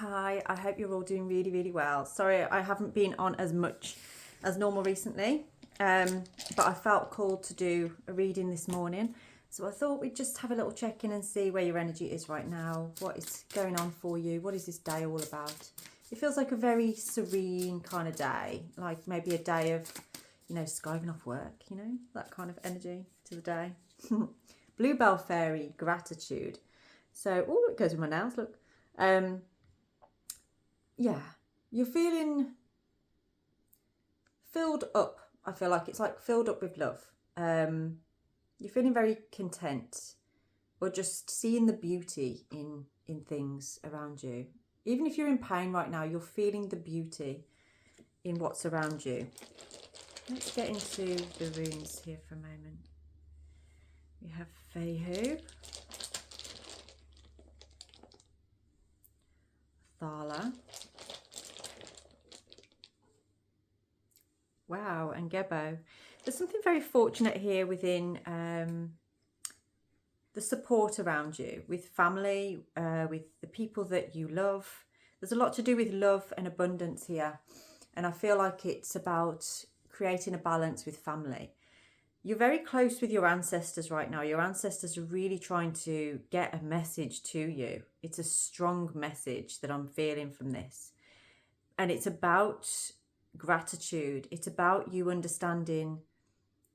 Hi, I hope you're all doing really, really well. Sorry, I haven't been on as much as normal recently, but I felt called to do a reading this morning. So I thought we'd just have a little check-in and see where your energy is right now. What is going on for you? What is this day all about? It feels like a very serene kind of day, like maybe a day of, skiving off work, that kind of energy to the day. Bluebell Fairy, gratitude. So, oh, it goes with my nails, look. Yeah, you're feeling filled up. I feel like it's like filled up with love. You're feeling very content, or just seeing the beauty in things around you. Even if you're in pain right now, you're feeling the beauty in what's around you. Let's get into the runes here for a moment. We have Fehu, Thala, wow, and Gebo. There's something very fortunate here within the support around you, with family, with the people that you love. There's a lot to do with love and abundance here. And I feel like it's about creating a balance with family. You're very close with your ancestors right now. Your ancestors are really trying to get a message to you. It's a strong message that I'm feeling from this. And it's about gratitude. It's about you understanding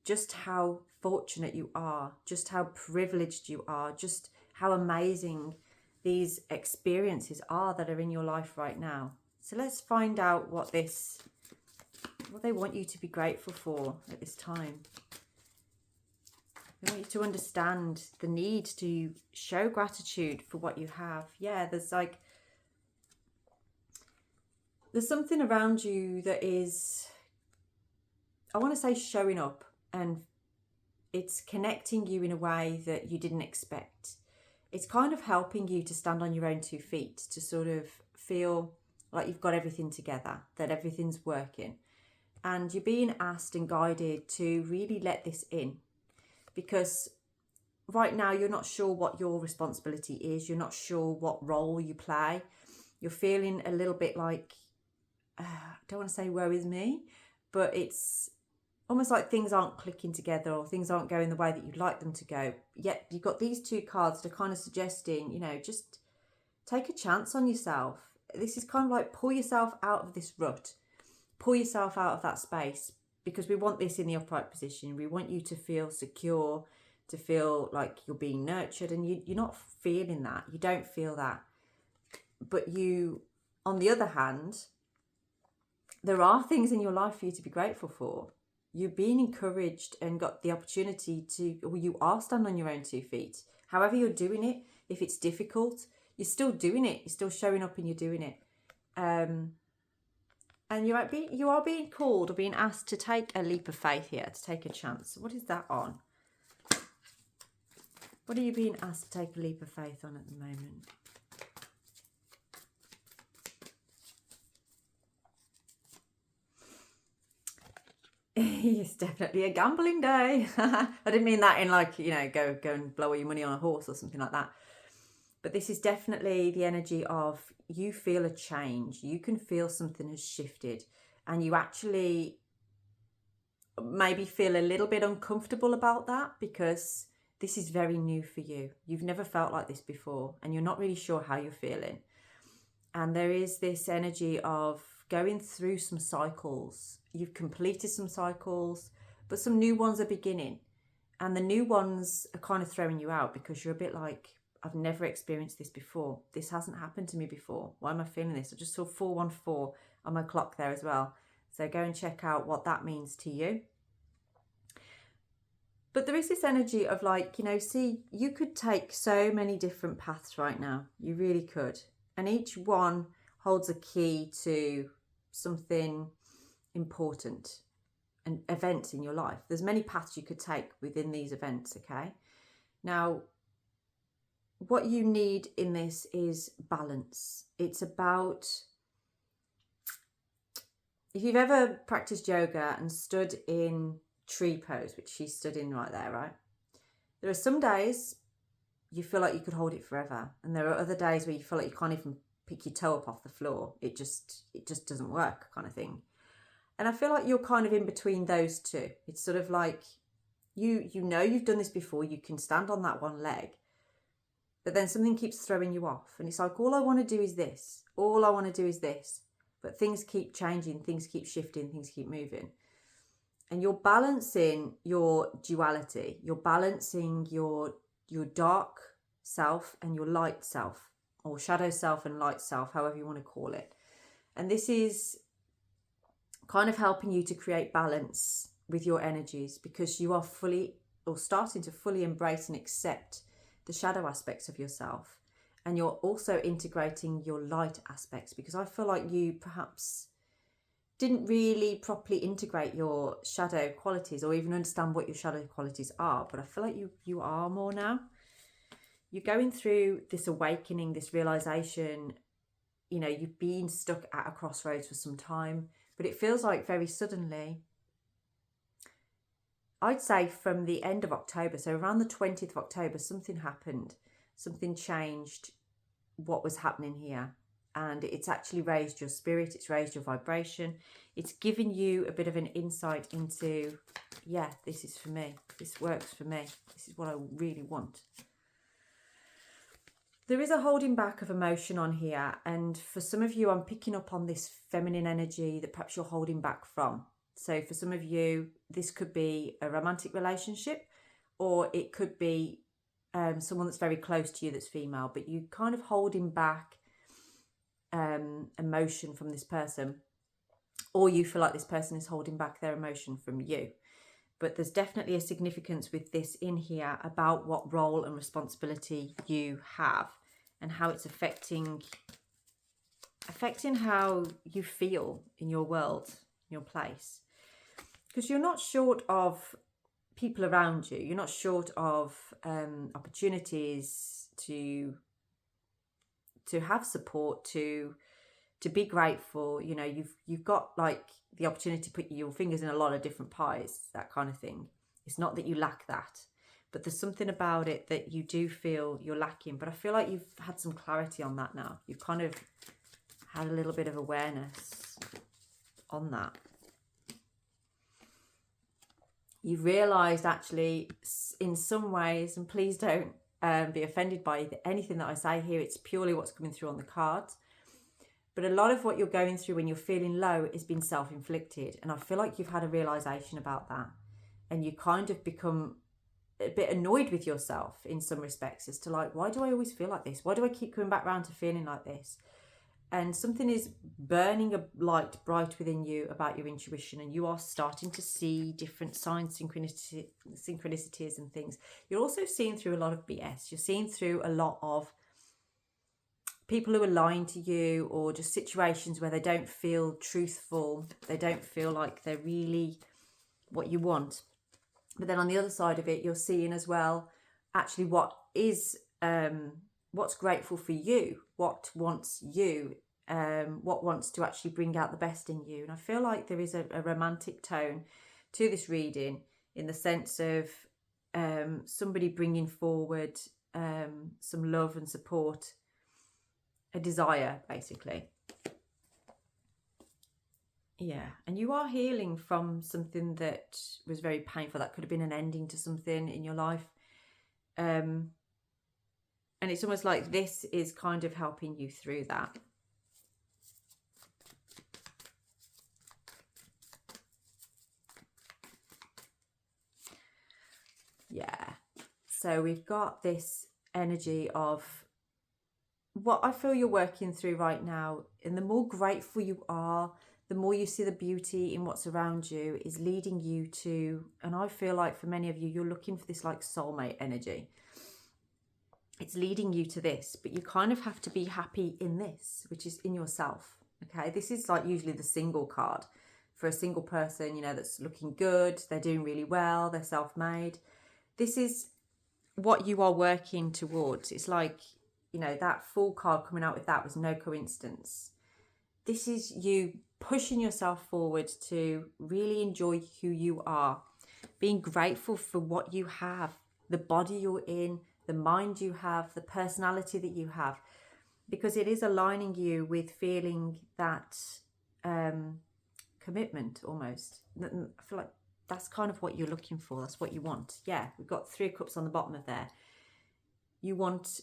just how fortunate you are, just how privileged you are, just how amazing these experiences are that are in your life right now. So let's find out what they want you to be grateful for at this time. They want you to understand the need to show gratitude for what you have. Yeah, there's something around you that is, I want to say, showing up, and it's connecting you in a way that you didn't expect. It's kind of helping you to stand on your own 2 feet, to sort of feel like you've got everything together, that everything's working. And you're being asked and guided to really let this in, because right now you're not sure what your responsibility is. You're not sure what role you play. You're feeling a little bit like, I don't want to say woe is me, but it's almost like things aren't clicking together, or things aren't going the way that you'd like them to go. Yet you've got these 2 cards that are kind of suggesting, just take a chance on yourself. This is kind of like pull yourself out of this rut, pull yourself out of that space, because we want this in the upright position. We want you to feel secure, to feel like you're being nurtured, and you're not feeling that. You don't feel that. But you, on the other hand, there are things in your life for you to be grateful for. You're being encouraged and got the opportunity to, or you are standing on your own 2 feet. However you're doing it, if it's difficult, you're still doing it. You're still showing up and you're doing it. And you are being called or being asked to take a leap of faith here, to take a chance. What is that on? What are you being asked to take a leap of faith on at the moment? It's definitely a gambling day. I didn't mean that in like, go and blow all your money on a horse or something like that. But this is definitely the energy of, you feel a change. You can feel something has shifted, and you actually maybe feel a little bit uncomfortable about that, because this is very new for you. You've never felt like this before, and you're not really sure how you're feeling. And there is this energy of going through some cycles. You've completed some cycles, but some new ones are beginning. And the new ones are kind of throwing you out, because you're a bit like, I've never experienced this before. This hasn't happened to me before. Why am I feeling this? I just saw 414 on my clock there as well. So go and check out what that means to you. But there is this energy of like, see, you could take so many different paths right now. You really could. And each one holds a key to something important, an event in your life. There's many paths you could take within these events, okay? Now, what you need in this is balance. It's about, if you've ever practiced yoga and stood in tree pose, which she stood in right there, right? There are some days you feel like you could hold it forever, and there are other days where you feel like you can't even pick your toe up off the floor. It just doesn't work, kind of thing. And I feel like you're kind of in between those two. It's sort of like you know you've done this before, you can stand on that one leg, but then something keeps throwing you off. And it's like, all I want to do is this. All I want to do is this. But things keep changing, things keep shifting, things keep moving. And you're balancing your duality. You're balancing your dark self and your light self, or shadow self and light self, however you want to call it. And this is kind of helping you to create balance with your energies, because you are fully, or starting to fully embrace and accept the shadow aspects of yourself. And you're also integrating your light aspects, because I feel like you perhaps didn't really properly integrate your shadow qualities, or even understand what your shadow qualities are. But I feel like you are more now. You're going through this awakening, this realization. You know, you've been stuck at a crossroads for some time, but it feels like very suddenly, I'd say from the end of October, so around the 20th of October, something happened. Something changed what was happening here. And it's actually raised your spirit, it's raised your vibration. It's given you a bit of an insight into, yeah, this is for me. This works for me. This is what I really want. There is a holding back of emotion on here. And for some of you, I'm picking up on this feminine energy that perhaps you're holding back from. So for some of you, this could be a romantic relationship, or it could be someone that's very close to you that's female, but you kind of holding back emotion from this person, or you feel like this person is holding back their emotion from you. But there's definitely a significance with this in here about what role and responsibility you have, and how it's affecting how you feel in your world, your place. Because you're not short of people around you. You're not short of opportunities to have support, to be grateful. You know, you've got like the opportunity to put your fingers in a lot of different pies, that kind of thing. It's not that you lack that, but there's something about it that you do feel you're lacking. But I feel like you've had some clarity on that now. You've kind of had a little bit of awareness on that. You've realised actually in some ways, and please don't be offended by anything that I say here, it's purely what's coming through on the cards. But a lot of what you're going through when you're feeling low has been self-inflicted. And I feel like you've had a realisation about that. And you kind of become a bit annoyed with yourself in some respects as to like, why do I always feel like this? Why do I keep coming back around to feeling like this? And something is burning a light bright within you about your intuition, and you are starting to see different signs, synchronicities and things. You're also seeing through a lot of BS. You're seeing through a lot of people who are lying to you, or just situations where they don't feel truthful. They don't feel like they're really what you want. But then on the other side of it, you're seeing as well actually what is what's grateful for you, what wants you, what wants to actually bring out the best in you. And I feel like there is a romantic tone to this reading, in the sense of somebody bringing forward some love and support, a desire, basically. Yeah, and you are healing from something that was very painful. That could have been an ending to something in your life. And it's almost like this is kind of helping you through that. Yeah. So we've got this energy of what I feel you're working through right now. And the more grateful you are, the more you see the beauty in what's around you, is leading you to, and I feel like for many of you, you're looking for this like soulmate energy. It's leading you to this, but you kind of have to be happy in this, which is in yourself. Okay, this is like usually the single card for a single person, you know, that's looking good, they're doing really well, they're self-made. This is what you are working towards. It's like, you know, that Fool card coming out with that was no coincidence. This is you pushing yourself forward to really enjoy who you are, being grateful for what you have, the body you're in, the mind you have, the personality that you have. because it is aligning you with feeling that commitment almost. I feel like that's kind of what you're looking for. That's what you want. Yeah, we've got 3 of Cups on the bottom of there. You want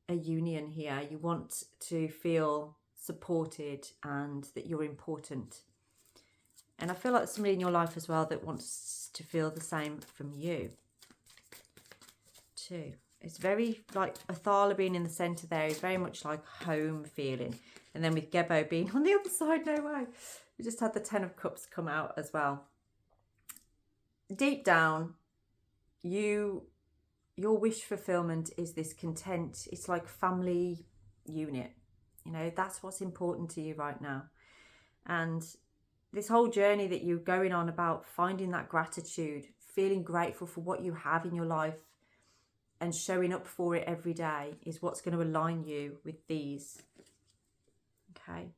a union here. You want to feel supported and that you're important. And I feel like there's somebody in your life as well that wants to feel the same from you too. It's very like Athala being in the centre there is very much like home feeling. And then with Gebo being on the other side, no way. We just had the 10 of Cups come out as well. Deep down, your wish fulfillment is this content. It's like family unit. You know, that's what's important to you right now. And this whole journey that you're going on about finding that gratitude, feeling grateful for what you have in your life and showing up for it every day is what's going to align you with these. Okay,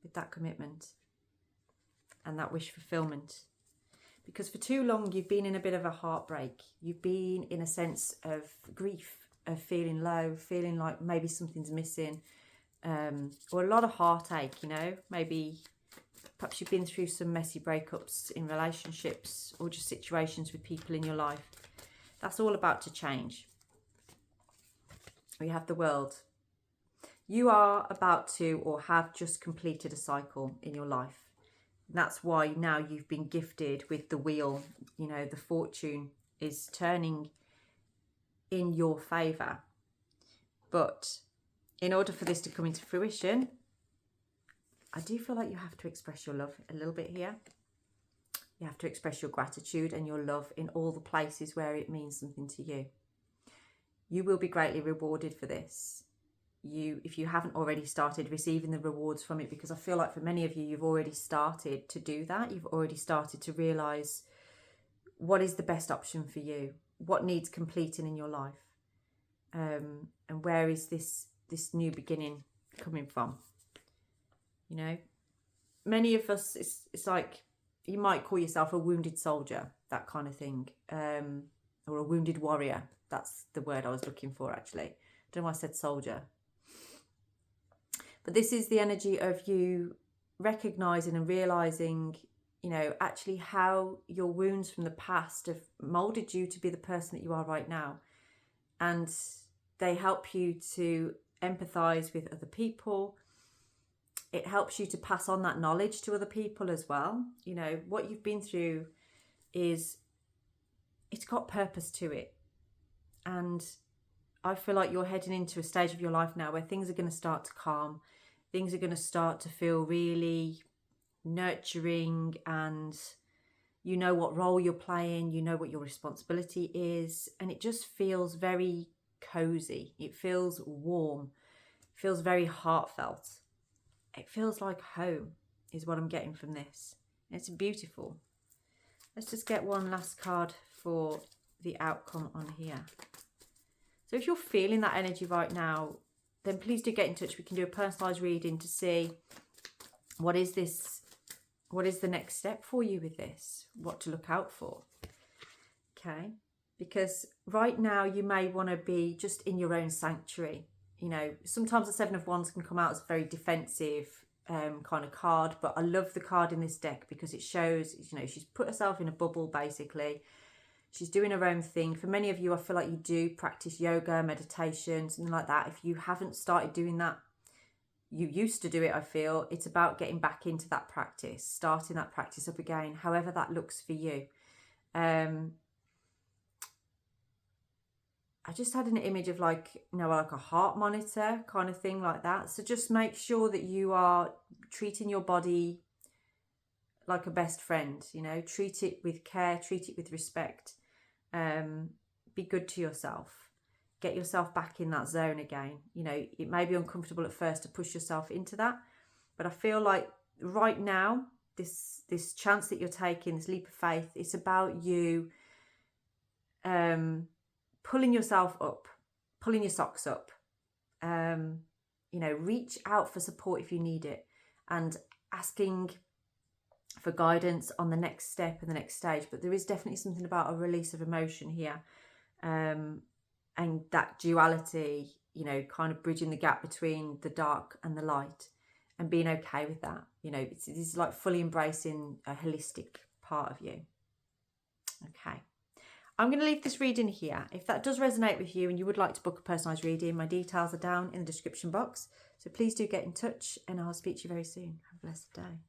with that commitment and that wish fulfillment. Because for too long you've been in a bit of a heartbreak. You've been in a sense of grief, of feeling low, feeling like maybe something's missing, or a lot of heartache, you know. Maybe perhaps you've been through some messy breakups in relationships or just situations with people in your life. That's all about to change. We have the World. You are about to or have just completed a cycle in your life. And that's why now you've been gifted with the wheel. You know, the fortune is turning in your favour. But in order for this to come into fruition, I do feel like you have to express your love a little bit here. You have to express your gratitude and your love in all the places where it means something to you. You will be greatly rewarded for this. If you haven't already started receiving the rewards from it, because I feel like for many of you, you've already started to do that. You've already started to realise what is the best option for you, what needs completing in your life, and where is this new beginning coming from. You know, many of us, it's like you might call yourself a wounded soldier, that kind of thing, or a wounded warrior. That's the word I was looking for, actually. I don't know why I said soldier. But this is the energy of you recognising and realising, you know, actually how your wounds from the past have moulded you to be the person that you are right now. And they help you to empathise with other people. It helps you to pass on that knowledge to other people as well. You know, what you've been through it's got purpose to it. And I feel like you're heading into a stage of your life now where things are going to start to calm. Things are going to start to feel really nurturing, and you know what role you're playing, you know what your responsibility is, and it just feels very cozy. It feels warm. It feels very heartfelt. It feels like home is what I'm getting from this. It's beautiful. Let's just get one last card for the outcome on here. So if you're feeling that energy right now, then please do get in touch. We can do a personalised reading to see what is the next step for you with this, what to look out for. Okay, because right now you may want to be just in your own sanctuary. You know, sometimes the 7 of Wands can come out as a very defensive kind of card, but I love the card in this deck because it shows, you know, she's put herself in a bubble basically. She's doing her own thing. For many of you, I feel like you do practice yoga, meditation, something like that. If you haven't started doing that, you used to do it, I feel. It's about getting back into that practice, starting that practice up again, however that looks for you. I just had an image of like, you know, like a heart monitor kind of thing like that. So just make sure that you are treating your body like a best friend, you know, treat it with care, treat it with respect. Be good to yourself. Get yourself back in that zone again. You know, it may be uncomfortable at first to push yourself into that, but I feel like right now, this chance that you're taking, this leap of faith, it's about you pulling yourself up, pulling your socks up. You know, reach out for support if you need it, and asking for guidance on the next step and the next stage. But there is definitely something about a release of emotion here, and that duality you know, kind of bridging the gap between the dark and the light and being okay with that. You know, it's like fully embracing a holistic part of you. Okay. I'm going to leave this reading here. If that does resonate with you and you would like to book a personalised reading, my details are down in the description box. So please do get in touch and I'll speak to you very soon. Have a blessed day.